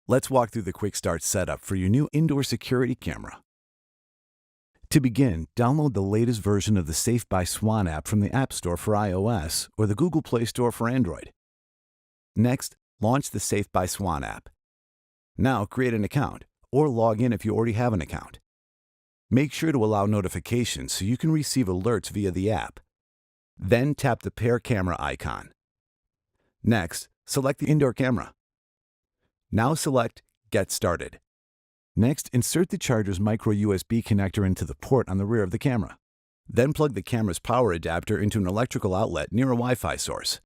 Let's walk through the quick start setup for your new indoor security camera. To begin, download the latest version of the Safe by Swann app from the App Store for iOS or the Google Play Store for Android. Next, launch the Safe by Swann app. Now create an account or log in if you already have an account. Make sure to allow notifications so you can receive alerts via the app. Then tap the Pair Camera icon. Next, select the indoor camera. Now select Get Started. Next, insert the charger's micro USB connector into the port on the rear of the camera. Then plug the camera's power adapter into an electrical outlet near a Wi-Fi source.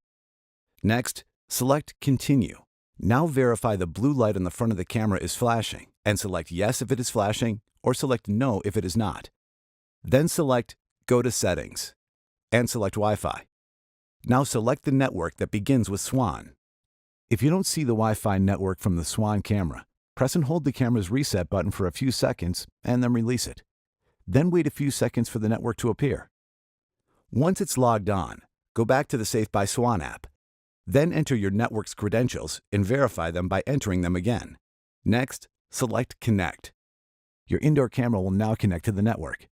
Next, select Continue. Now verify the blue light on the front of the camera is flashing and select Yes if it is flashing or select No if it is not. Then select Go to Settings and select Wi-Fi. Now select the network that begins with Swann. If you don't see the Wi-Fi network from the Swann camera, press and hold the camera's reset button for a few seconds and then release it. Then wait a few seconds for the network to appear. Once it's logged on, go back to the Safe by Swann app. Then enter your network's credentials and verify them by entering them again. Next, select Connect. Your indoor camera will now connect to the network.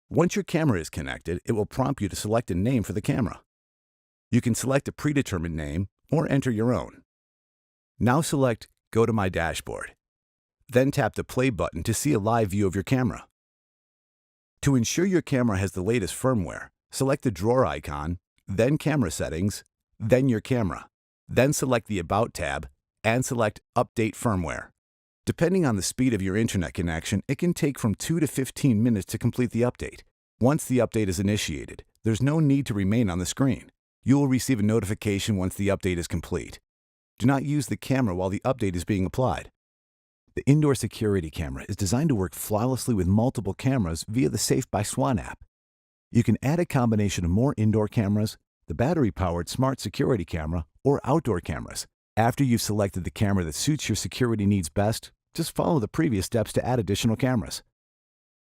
Once your camera is connected, it will prompt you to select a name for the camera. You can select a predetermined name or enter your own. Now select Go to My Dashboard. Then tap the play button to see a live view of your camera. To ensure your camera has the latest firmware, select the drawer icon, then Camera Settings, then Your Camera. Then select the About tab and select Update Firmware. Depending on the speed of your internet connection, it can take from 2 to 15 minutes to complete the update. Once the update is initiated, there's no need to remain on the screen. You will receive a notification once the update is complete. Do not use the camera while the update is being applied. The indoor security camera is designed to work flawlessly with multiple cameras via the Safe by Swann app. You can add a combination of more indoor cameras, the battery-powered smart security camera, or outdoor cameras. After you've selected the camera that suits your security needs best, just follow the previous steps to add additional cameras.